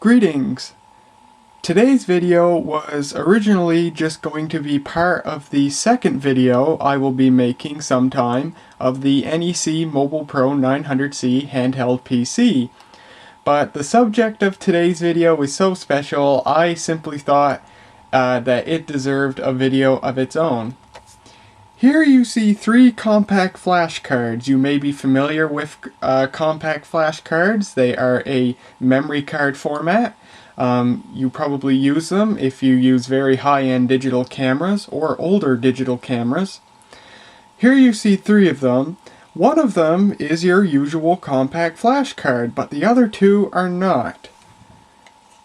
Greetings! Today's video was originally just going to be part of the second video I will be making sometime of the NEC Mobile Pro 900C handheld PC. But the subject of today's video is so special, I simply thought that it deserved a video of its own. Here you see three compact flash cards. You may be familiar with compact flash cards. They are a memory card format. You probably use them if you use very high-end digital cameras or older digital cameras. Here you see three of them. One of them is your usual compact flash card, but the other two are not.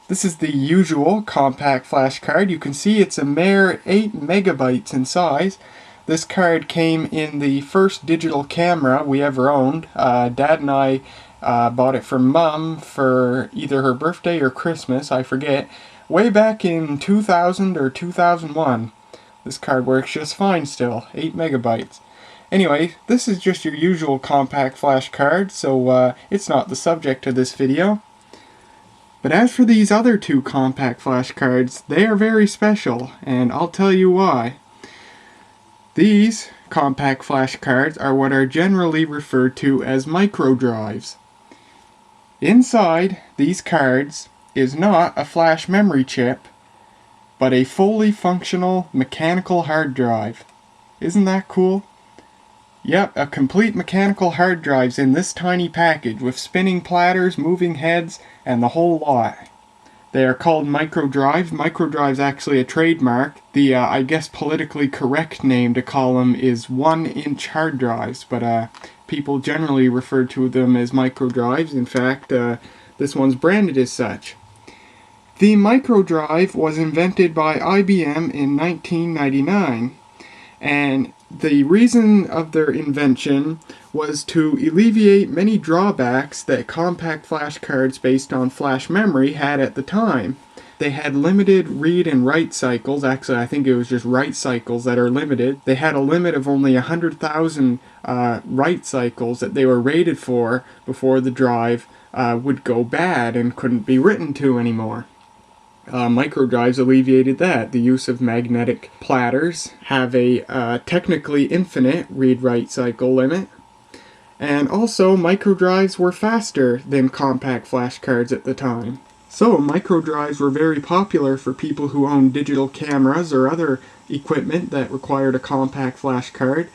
This is the usual compact flash card. You can see it's a mere 8 megabytes in size. This card came in the first digital camera we ever owned. Dad and I bought it for Mum for either her birthday or Christmas, I forget, way back in 2000 or 2001. This card works just fine still, 8 megabytes. Anyway, this is just your usual compact flash card, so it's not the subject of this video. But as for these other two compact flash cards, they are very special, and I'll tell you why. These compact flash cards are what are generally referred to as microdrives. Inside these cards is not a flash memory chip, but a fully functional mechanical hard drive. Isn't that cool? Yep, a complete mechanical hard drive's in this tiny package with spinning platters, moving heads, and the whole lot. They are called microdrives. Microdrive's actually a trademark. The, I guess, politically correct name to call them is 1-inch hard drives, but people generally refer to them as microdrives. In fact, this one's branded as such. The microdrive was invented by IBM in 1999, and the reason of their invention was to alleviate many drawbacks that compact flash cards based on flash memory had at the time. They had limited read and write cycles. Actually, I think it was just write cycles that are limited. They had a limit of only 100,000 write cycles that they were rated for before the drive would go bad and couldn't be written to anymore. Microdrives alleviated that. The use of magnetic platters have a technically infinite read-write cycle limit. And also, microdrives were faster than compact flash cards at the time. So, microdrives were very popular for people who owned digital cameras or other equipment that required a compact flash card,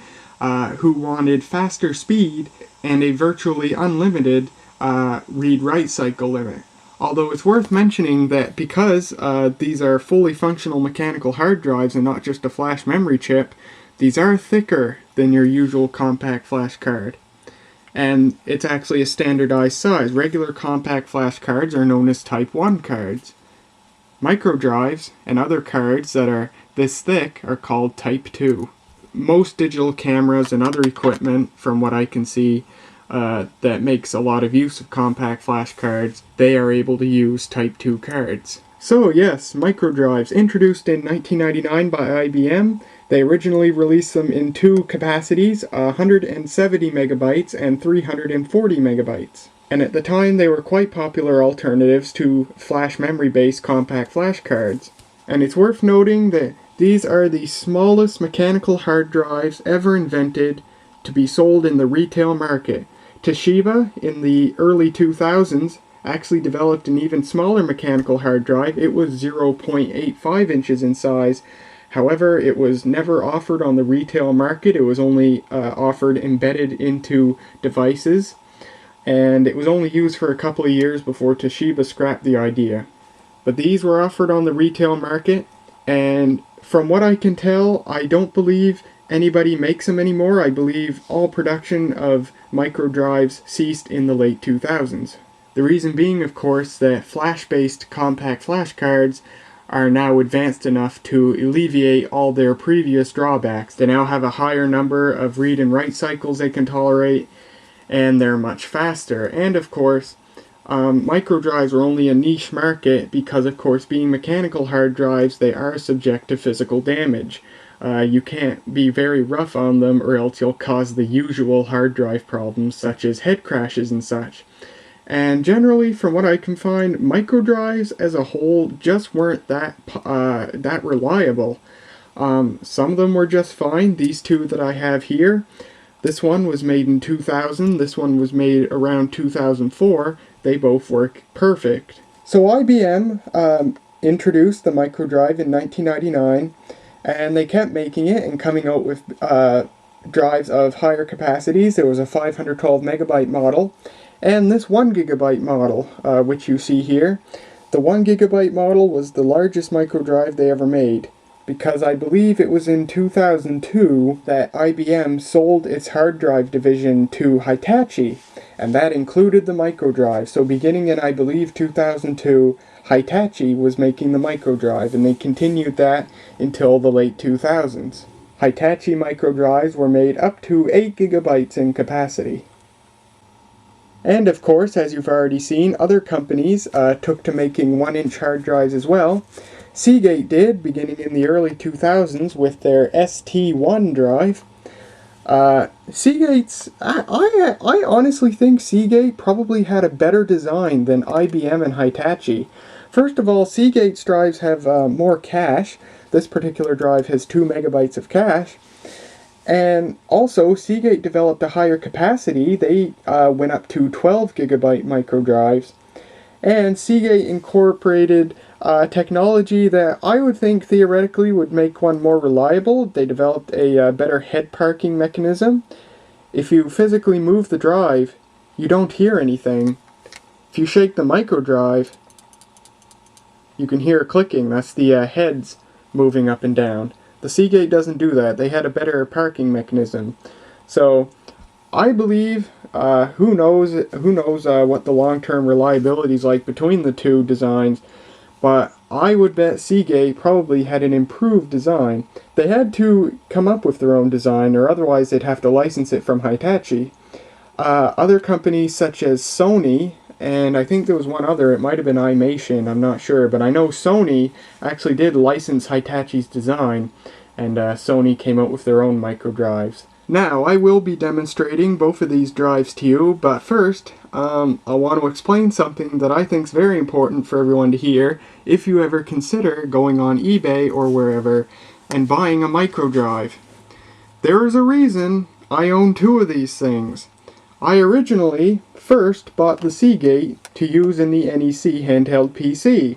who wanted faster speed and a virtually unlimited read-write cycle limit. Although it's worth mentioning that because these are fully functional mechanical hard drives and not just a flash memory chip, these are thicker than your usual compact flash card. And it's actually a standardized size. Regular compact flash cards are known as Type I cards. Microdrives and other cards that are this thick are called Type II. Most digital cameras and other equipment, from what I can see, that makes a lot of use of compact flash cards, they are able to use Type II cards. So yes, microdrives, introduced in 1999 by IBM. They originally released them in two capacities, 170 megabytes and 340 megabytes. And at the time they were quite popular alternatives to flash memory-based compact flash cards. And it's worth noting that these are the smallest mechanical hard drives ever invented to be sold in the retail market. Toshiba, in the early 2000s, actually developed an even smaller mechanical hard drive. It was 0.85 inches in size. However, it was never offered on the retail market. It was only offered embedded into devices. And it was only used for a couple of years before Toshiba scrapped the idea. But these were offered on the retail market, and from what I can tell, I don't believe anybody makes them anymore. I believe all production of microdrives ceased in the late 2000s. The reason being, of course, that flash-based compact flash cards are now advanced enough to alleviate all their previous drawbacks. They now have a higher number of read and write cycles they can tolerate, and they're much faster. And of course, microdrives are only a niche market because, of course, being mechanical hard drives, they are subject to physical damage. You can't be very rough on them or else you'll cause the usual hard drive problems such as head crashes and such. And generally, from what I can find, microdrives as a whole just weren't that reliable. Some of them were just fine. These two that I have here, this one was made in 2000, this one was made around 2004. They both work perfect. So IBM introduced the Microdrive in 1999, and they kept making it and coming out with drives of higher capacities. There was a 512 megabyte model, and this 1 gigabyte model, which you see here. The 1 gigabyte model was the largest microdrive they ever made, because I believe it was in 2002 that IBM sold its hard drive division to Hitachi, and that included the microdrive. So beginning in, I believe, 2002, Hitachi was making the microdrive, and they continued that until the late 2000s. Hitachi microdrives were made up to 8 gigabytes in capacity. And of course, as you've already seen, other companies took to making 1-inch hard drives as well. Seagate did, beginning in the early 2000s with their ST1 drive. Seagate's, I honestly think Seagate probably had a better design than IBM and Hitachi. First of all, Seagate's drives have more cache. This particular drive has 2 megabytes of cache. And also, Seagate developed a higher capacity. They went up to 12 gigabyte microdrives. And Seagate incorporated technology that I would think theoretically would make one more reliable. They developed a better head parking mechanism. If you physically move the drive, you don't hear anything. If you shake the microdrive, you can hear clicking. That's the heads moving up and down. The Seagate doesn't do that. They had a better parking mechanism. So I believe, who knows what the long-term reliability is like between the two designs, but I would bet Seagate probably had an improved design. They had to come up with their own design, or otherwise they'd have to license it from Hitachi. Other companies such as Sony, and I think there was one other, it might have been iMation, I'm not sure, but I know Sony actually did license Hitachi's design, and Sony came out with their own microdrives. Now, I will be demonstrating both of these drives to you, but first, I want to explain something that I think is very important for everyone to hear if you ever consider going on eBay or wherever and buying a microdrive. There is a reason I own 2 of these things. I originally first bought the Seagate to use in the NEC handheld PC,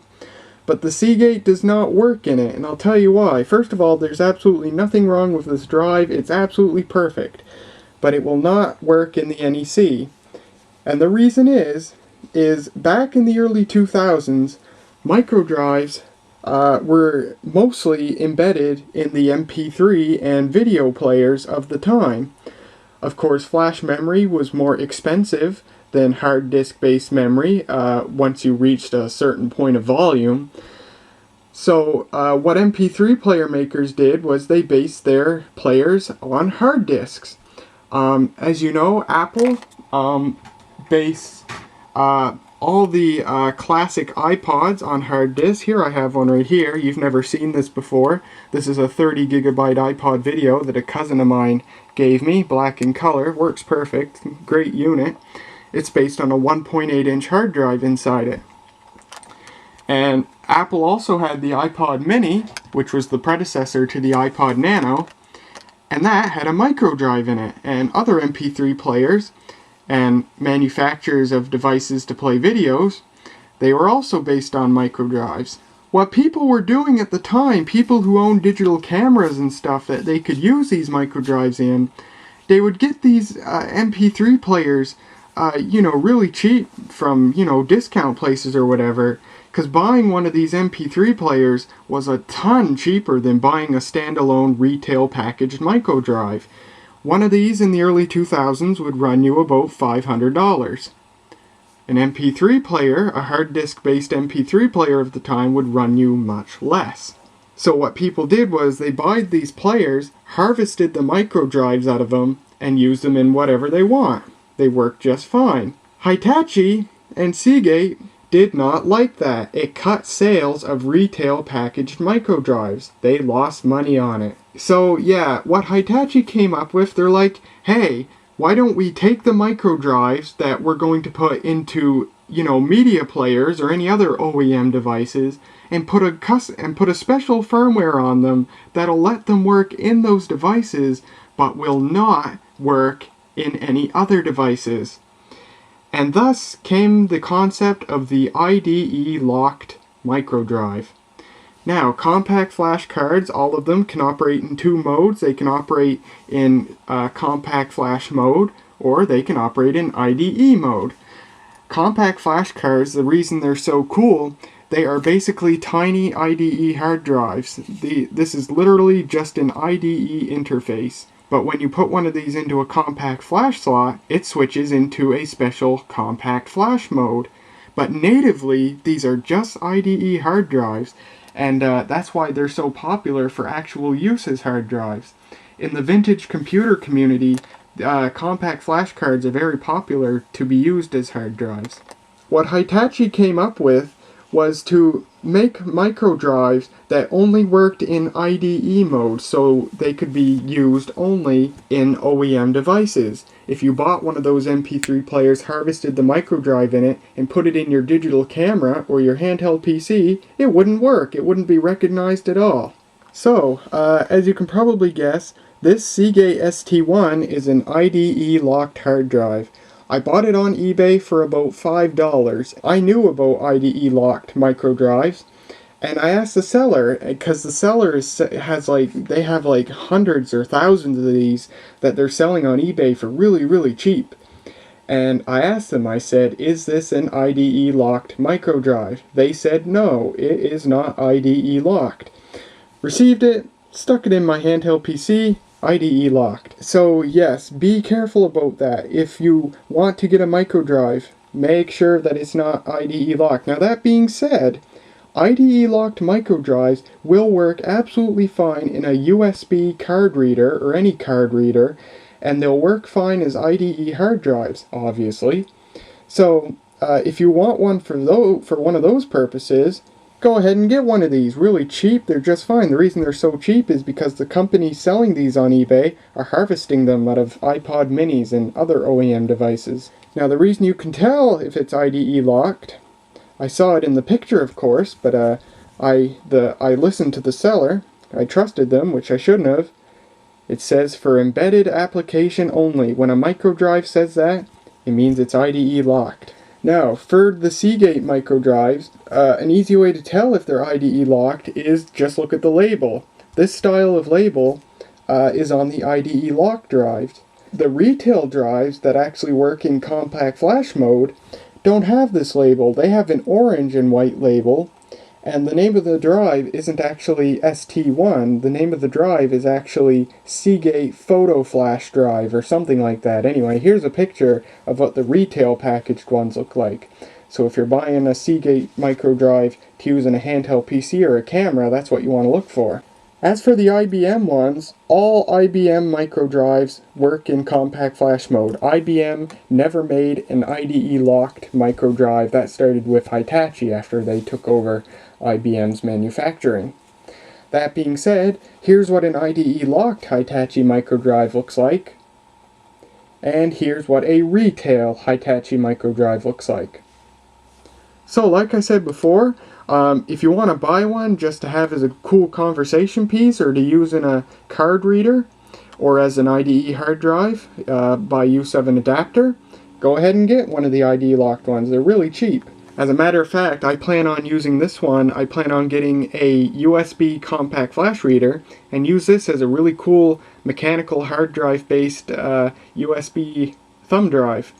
but the Seagate does not work in it, and I'll tell you why. First of all, there's absolutely nothing wrong with this drive. It's absolutely perfect, but it will not work in the NEC. And the reason is back in the early 2000s, microdrives were mostly embedded in the MP3 and video players of the time. Of course, flash memory was more expensive than hard disk based memory once you reached a certain point of volume. So what MP3 player makers did was they based their players on hard disks. As you know, Apple based all the classic iPods on hard disk. Here I have one right here. You've never seen this before. This is a 30 gigabyte iPod video that a cousin of mine gave me, black in color. Works perfect. Great unit. It's based on a 1.8 inch hard drive inside it. And Apple also had the iPod mini, which was the predecessor to the iPod Nano, and that had a microdrive in it. And other MP3 players and manufacturers of devices to play videos, they were also based on microdrives. What people were doing at the time, people who owned digital cameras and stuff that they could use these microdrives in, they would get these MP3 players really cheap from, discount places or whatever, because buying one of these MP3 players was a ton cheaper than buying a standalone retail packaged microdrive. One of these in the early 2000s would run you about $500. An MP3 player, a hard disk based MP3 player of the time, would run you much less. So what people did was they bought these players, harvested the microdrives out of them, and used them in whatever they want. They worked just fine. Hitachi and Seagate did not like that. It cut sales of retail packaged microdrives. They lost money on it. So yeah, what Hitachi came up with, they're like, hey, why don't we take the micro drives that we're going to put into, media players or any other OEM devices and put a special firmware on them that'll let them work in those devices but will not work in any other devices. And thus came the concept of the IDE-locked microdrive. Now, compact flash cards, all of them can operate in two modes. They can operate in compact flash mode, or they can operate in IDE mode. Compact flash cards, the reason they're so cool, they are basically tiny IDE hard drives. This is literally just an IDE interface. But when you put one of these into a compact flash slot, it switches into a special compact flash mode. But natively, these are just IDE hard drives, and that's why they're so popular for actual use as hard drives. In the vintage computer community, compact flash cards are very popular to be used as hard drives. What Hitachi came up with was to make microdrives that only worked in IDE mode, so they could be used only in OEM devices. If you bought one of those MP3 players, harvested the microdrive in it, and put it in your digital camera or your handheld PC, it wouldn't work. It wouldn't be recognized at all. So, as you can probably guess, this Seagate ST1 is an IDE-locked hard drive. I bought it on eBay for about $5. I knew about IDE-locked microdrives, and I asked the seller, because the seller they have like hundreds or thousands of these that they're selling on eBay for really, really cheap. And I asked them, I said, is this an IDE-locked microdrive? They said, no, it is not IDE-locked. Received it, stuck it in my handheld PC, IDE locked. So yes, be careful about that. If you want to get a microdrive, make sure that it's not IDE locked. Now that being said, IDE locked microdrives will work absolutely fine in a USB card reader or any card reader, and they'll work fine as IDE hard drives, obviously. So if you want one for one of those purposes, go ahead and get one of these. Really cheap, they're just fine. The reason they're so cheap is because the companies selling these on eBay are harvesting them out of iPod minis and other OEM devices. Now the reason you can tell if it's IDE locked, I saw it in the picture of course, but I listened to the seller, I trusted them, which I shouldn't have. It says for embedded application only. When a microdrive says that, it means it's IDE locked. Now, for the Seagate microdrives, an easy way to tell if they're IDE locked is just look at the label. This style of label is on the IDE locked drives. The retail drives that actually work in compact flash mode don't have this label. They have an orange and white label, and the name of the drive isn't actually ST1. The name of the drive is actually Seagate Photo Flash Drive or something like that. Anyway, here's a picture of what the retail packaged ones look like. So if you're buying a Seagate microdrive to use in a handheld PC or a camera, that's what you want to look for. As for the IBM ones, all IBM microdrives work in compact flash mode. IBM never made an IDE-locked microdrive. That started with Hitachi after they took over IBM's manufacturing. That being said, here's what an IDE-locked Hitachi microdrive looks like. And here's what a retail Hitachi microdrive looks like. So like I said before, if you want to buy one just to have as a cool conversation piece or to use in a card reader or as an IDE hard drive by use of an adapter, go ahead and get one of the IDE locked ones. They're really cheap. As a matter of fact, I plan on using this one. I plan on getting a USB compact flash reader and use this as a really cool mechanical hard drive based USB thumb drive.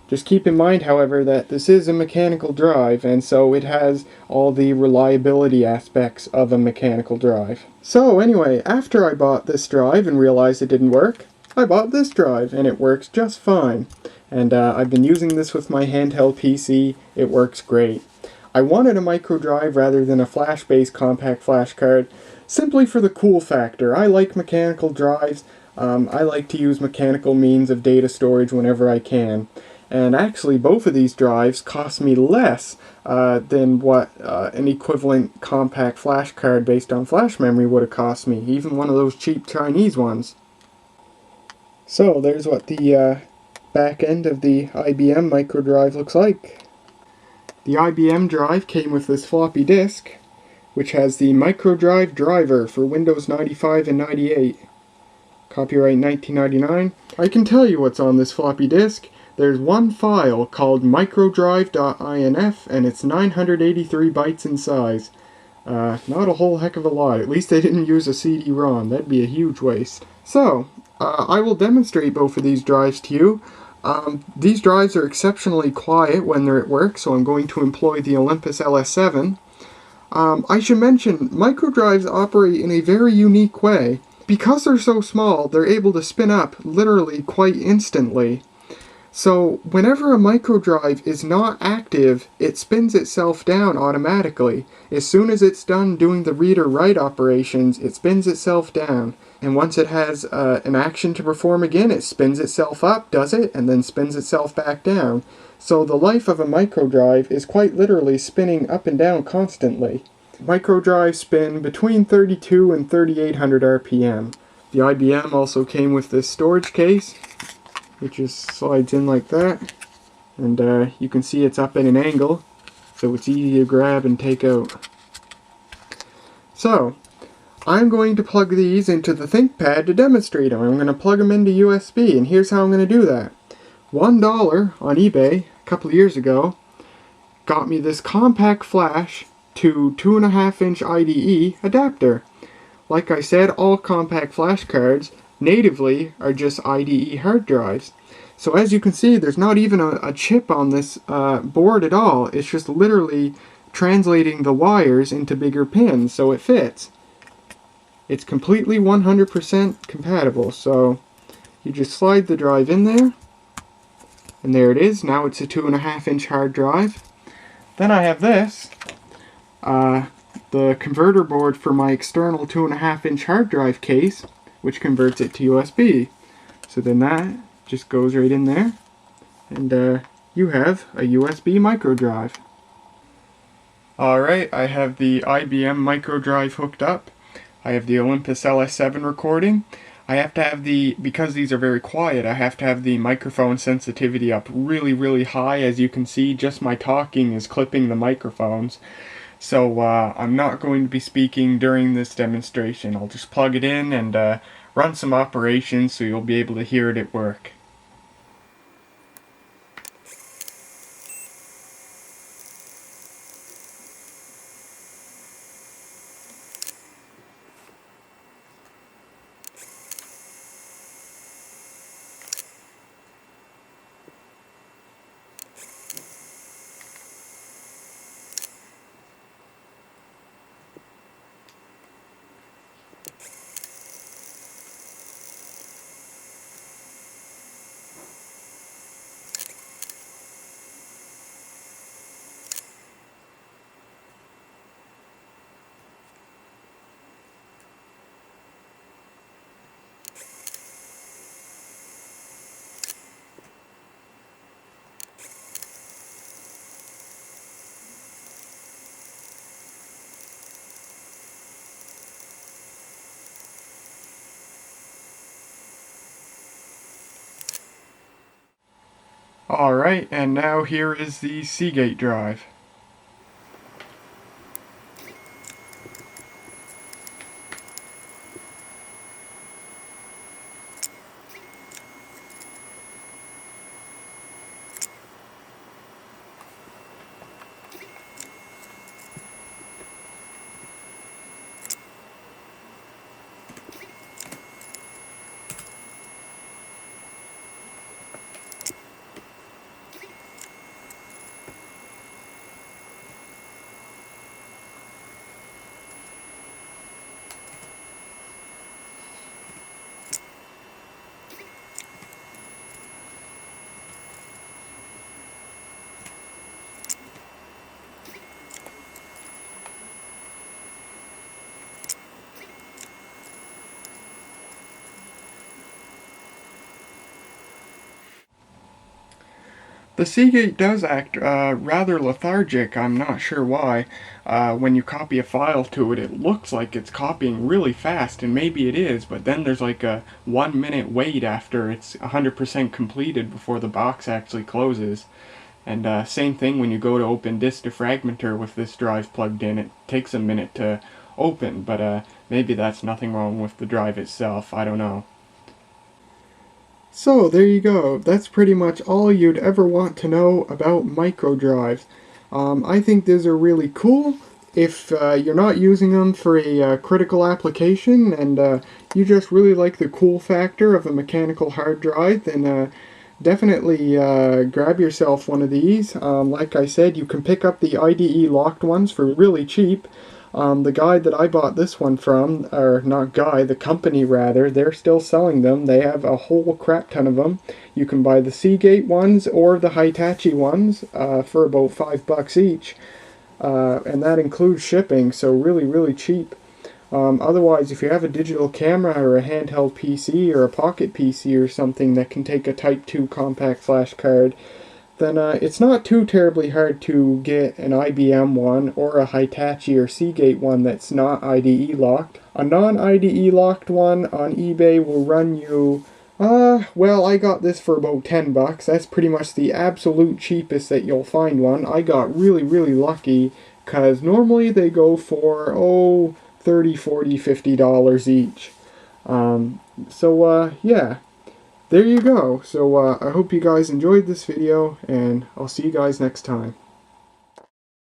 Just keep in mind, however, that this is a mechanical drive, and so it has all the reliability aspects of a mechanical drive. So anyway, after I bought this drive and realized it didn't work, I bought this drive, and it works just fine. And I've been using this with my handheld PC. It works great. I wanted a microdrive rather than a flash-based compact flash card, simply for the cool factor. I like mechanical drives. I like to use mechanical means of data storage whenever I can. And actually, both of these drives cost me less than what an equivalent compact flash card based on flash memory would have cost me, even one of those cheap Chinese ones. So there's what the back end of the IBM Microdrive looks like. The IBM drive came with this floppy disk, which has the Microdrive driver for Windows 95 and 98. Copyright 1999. I can tell you what's on this floppy disk. There's one file called microdrive.inf, and it's 983 bytes in size. Not a whole heck of a lot. At least they didn't use a CD-ROM. That'd be a huge waste. So, I will demonstrate both of these drives to you. These drives are exceptionally quiet when they're at work, so I'm going to employ the Olympus LS7. I should mention, microdrives operate in a very unique way. Because they're so small, they're able to spin up literally quite instantly. So whenever a microdrive is not active, it spins itself down automatically. As soon as it's done doing the read or write operations, it spins itself down. And once it has an action to perform again, it spins itself up, does it, and then spins itself back down. So the life of a microdrive is quite literally spinning up and down constantly. Microdrives spin between 32 and 3800 RPM. The IBM also came with this storage case, which just slides in like that, and you can see it's up at an angle, so it's easy to grab and take out. So, I'm going to plug these into the ThinkPad to demonstrate them. I'm going to plug them into USB, and here's how I'm going to do that. $1 on eBay a couple of years ago got me this CompactFlash to 2.5-inch IDE adapter. Like I said, all CompactFlash cards natively are just IDE hard drives. So as you can see, there's not even a chip on this board at all. It's just literally translating the wires into bigger pins so it fits. It's completely 100% compatible, so you just slide the drive in there, and there it is. Now it's a 2.5-inch hard drive. Then I have this, the converter board for my external 2.5-inch hard drive case, which converts it to USB. So then that just goes right in there, and you have a USB microdrive. Alright, I have the IBM microdrive hooked up. I have the Olympus LS7 recording. I have to have because these are very quiet, I have to have the microphone sensitivity up really, really high. As you can see, just my talking is clipping the microphones. So I'm not going to be speaking during this demonstration. I'll just plug it in and run some operations so you'll be able to hear it at work. Alright, and now here is the Seagate drive. The Seagate does act rather lethargic. I'm not sure why. When you copy a file to it, it looks like it's copying really fast, and maybe it is, but then there's like a 1 minute wait after it's 100% completed before the box actually closes. And same thing when you go to open Disk Defragmenter with this drive plugged in, it takes a minute to open, but maybe that's nothing wrong with the drive itself, I don't know. So there you go. That's pretty much all you'd ever want to know about microdrives. I think these are really cool. If you're not using them for a critical application and you just really like the cool factor of a mechanical hard drive, then definitely grab yourself one of these. Like I said, you can pick up the IDE locked ones for really cheap. The guy that I bought this one from, or not guy, the company rather, they're still selling them. They have a whole crap ton of them. You can buy the Seagate ones or the Hitachi ones for about $5 each. And that includes shipping, so really, really cheap. Otherwise, if you have a digital camera or a handheld PC or a pocket PC or something that can take a Type II compact flash card, then it's not too terribly hard to get an IBM one or a Hitachi or Seagate one that's not IDE locked. A non-IDE locked one on eBay will run you, well, I got this for about $10. That's pretty much the absolute cheapest that you'll find one. I got really, really lucky because normally they go for, oh, $30, $40, $50 each. Yeah. There you go. So I hope you guys enjoyed this video, and I'll see you guys next time.